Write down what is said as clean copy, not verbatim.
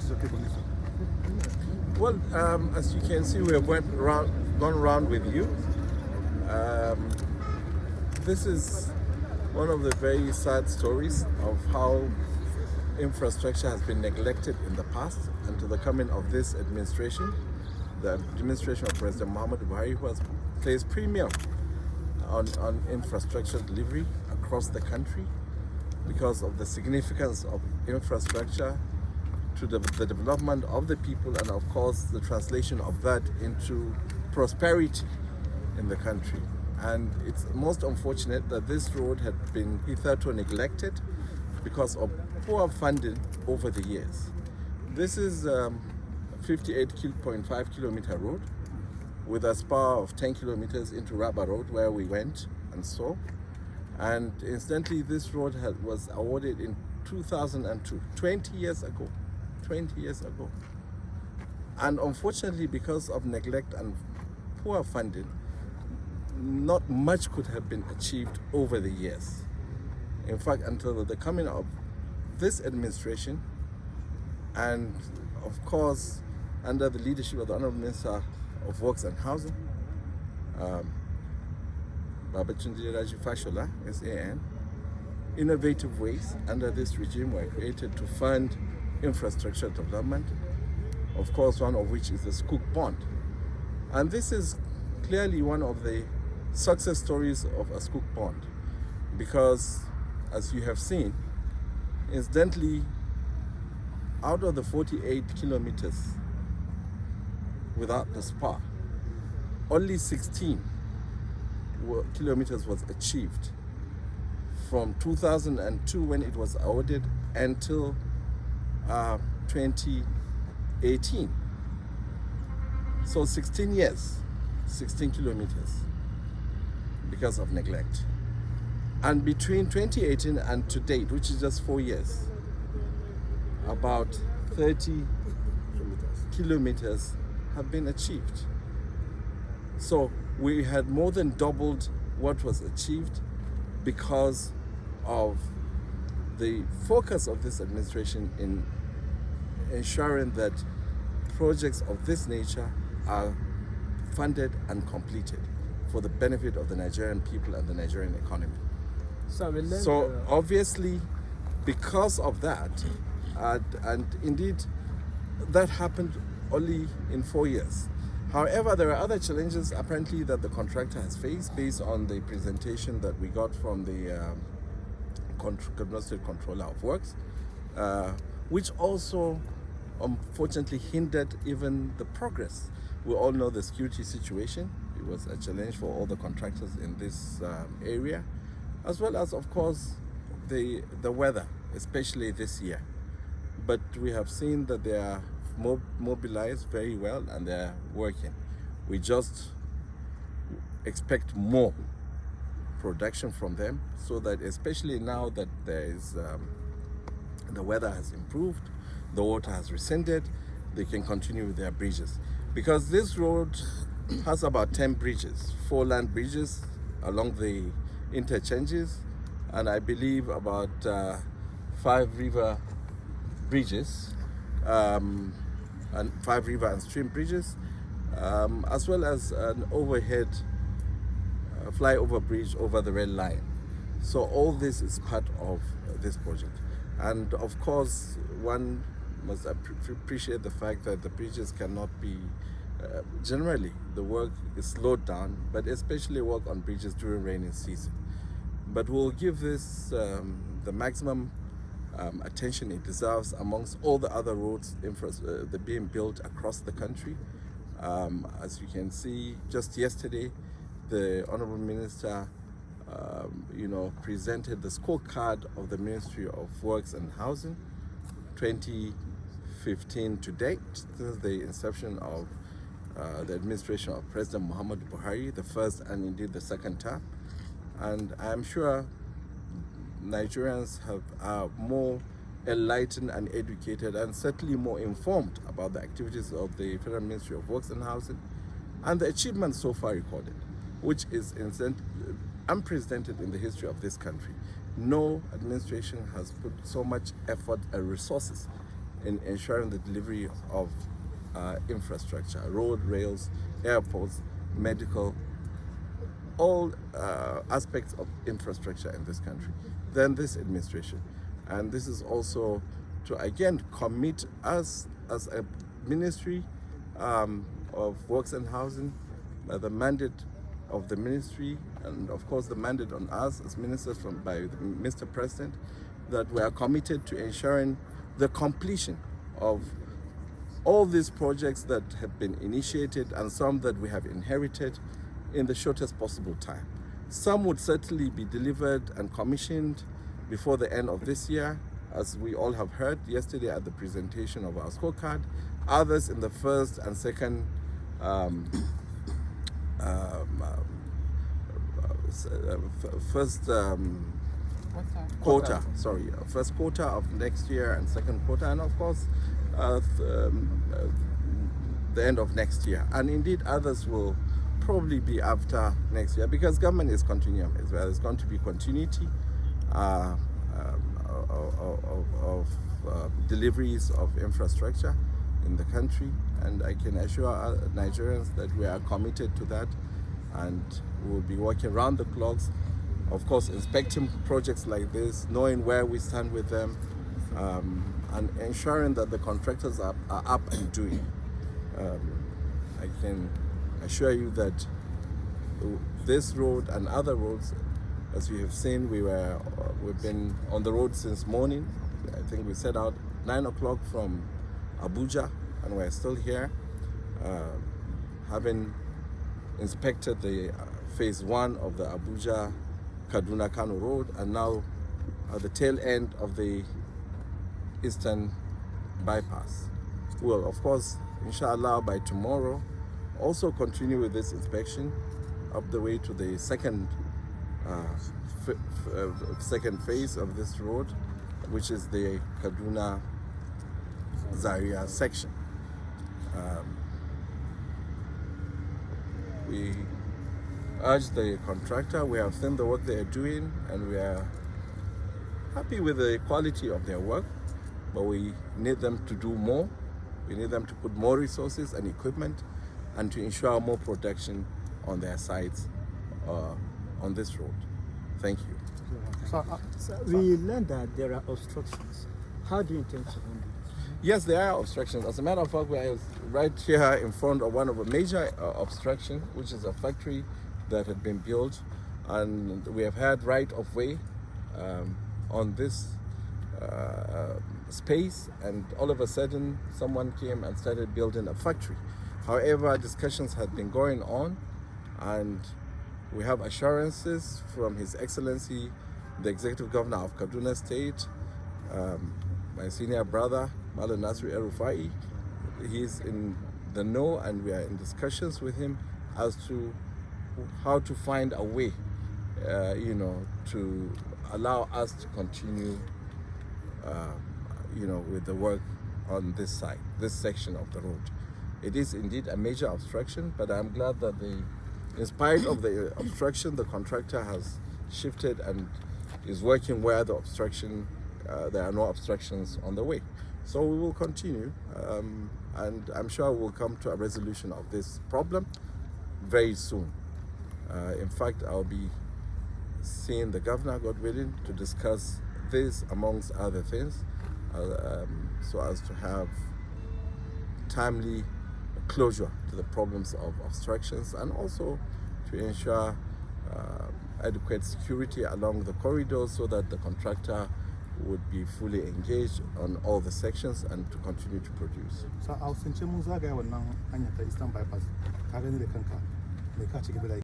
is okay for me, sir. Well, as you can see, we have gone around with you. This is one of the very sad stories of how infrastructure has been neglected in the past, and to the coming of this administration, the administration of President Muhammadu Buhari, who has placed premium on infrastructure delivery across the country because of the significance of infrastructure to the development of the people, and of course the translation of that into prosperity in the country. And it's most unfortunate that this road had been hitherto neglected because of poor funding over the years. This is 58.5 kilometer road with a spur of 10 kilometers into Rabah Road, where we went and saw. And incidentally, this road was awarded in 2002, 20 years ago. 20 years ago. And unfortunately, because of neglect and poor funding, not much could have been achieved over the years. In fact, until the coming of this administration, and of course under the leadership of the Honourable Minister of Works and Housing, Fashola, SAN, innovative ways under this regime were created to fund infrastructure development, of course one of which is the Skook Pond. And this is clearly one of the success stories of a Skook Pond, because as you have seen, incidentally, out of the 48 kilometers without the spur, only 16 kilometers was achieved from 2002 when it was awarded until 2018. So 16 years, 16 kilometers because of neglect. And between 2018 and to date, which is just 4 years, about 30 kilometers have been achieved. So we had more than doubled what was achieved because of the focus of this administration in ensuring that projects of this nature are funded and completed for the benefit of the Nigerian people and the Nigerian economy. So obviously, because of that, and indeed that happened only in 4 years. However, there are other challenges apparently that the contractor has faced based on the presentation that we got from the Kaduna State Controller of Works, which also unfortunately hindered even the progress. We all know the security situation. It was a challenge for all the contractors in this area, as well as, of course, the weather, especially this year. But we have seen that they are mobilized very well and they're working. We just expect more production from them, so that especially now that there is the weather has improved, the water has receded, they can continue with their bridges. Because this road has about 10 bridges, 4 land bridges along the interchanges, and I believe about 5 river bridges, and 5 river and stream bridges, as well as an overhead flyover bridge over the rail line. So all this is part of this project. And of course, one must appreciate the fact that the bridges cannot be, generally the work is slowed down, but especially work on bridges during rainy season. But we'll give this the maximum attention it deserves amongst all the other roads that being built across the country. As you can see, just yesterday, the Honourable Minister presented the scorecard of the Ministry of Works and Housing 2015 to date, since the inception of the administration of President Muhammadu Buhari, the first and indeed the second term. And I'm sure Nigerians are more enlightened and educated, and certainly more informed about the activities of the Federal Ministry of Works and Housing and the achievements so far recorded, which is unprecedented in the history of this country. No administration has put so much effort and resources in ensuring the delivery of infrastructure, road, rails, airports, medical, all aspects of infrastructure in this country than this administration. And this is also to again commit us as a ministry of Works and Housing, the mandate of the ministry, and of course the mandate on us as ministers by Mr. President, that we are committed to ensuring the completion of all these projects that have been initiated and some that we have inherited in the shortest possible time. Some would certainly be delivered and commissioned before the end of this year, as we all have heard yesterday at the presentation of our scorecard. Others in the first and second first quarter of next year and second quarter, and of course the end of next year. And indeed others will probably be after next year, because government is continuing as well. There's going to be continuity of deliveries of infrastructure in the country, and I can assure Nigerians that we are committed to that, and we'll be working around the clocks, of course inspecting projects like this, knowing where we stand with them, and ensuring that the contractors are up and doing. I can assure you that this road and other roads, as you have seen, we've been on the road since morning. I think we set out 9 o'clock from Abuja, and we're still here, having inspected the phase 1 of the Abuja Kaduna Road, and now at the tail end of the Eastern Bypass. We'll, of course, inshallah, by tomorrow, also continue with this inspection up the way to the second phase of this road, which is the Kaduna Zaria section. We urge the contractor, we have seen the work they are doing, and we are happy with the quality of their work, but we need them to do more. We need them to put more resources and equipment, and to ensure more production on their sites on this road. Thank you. So we learned that there are obstructions. How do you intend to handle it? Yes, there are obstructions. As a matter of fact, we are right here in front of one of a major obstruction, which is a factory that had been built, and we have had right of way on this space, and all of a sudden someone came and started building a factory. However, discussions had been going on, and we have assurances from His Excellency, the Executive Governor of Kaduna State, my senior brother, Malam Nasri El-Rufai. He's in the know, and we are in discussions with him as to how to find a way, to allow us to continue, with the work on this side, this section of the road. It is indeed a major obstruction, but I'm glad that in spite of the obstruction, the contractor has shifted and is working where the obstruction, there are no obstructions on the way. So we will continue, and I'm sure we'll come to a resolution of this problem very soon. In fact, I'll be seeing the governor, God willing, to discuss this amongst other things, so as to have timely closure to the problems of obstructions, and also to ensure adequate security along the corridors, so that the contractor would be fully engaged on all the sections and to continue to produce. So, I'll send you a Eastern Bypass.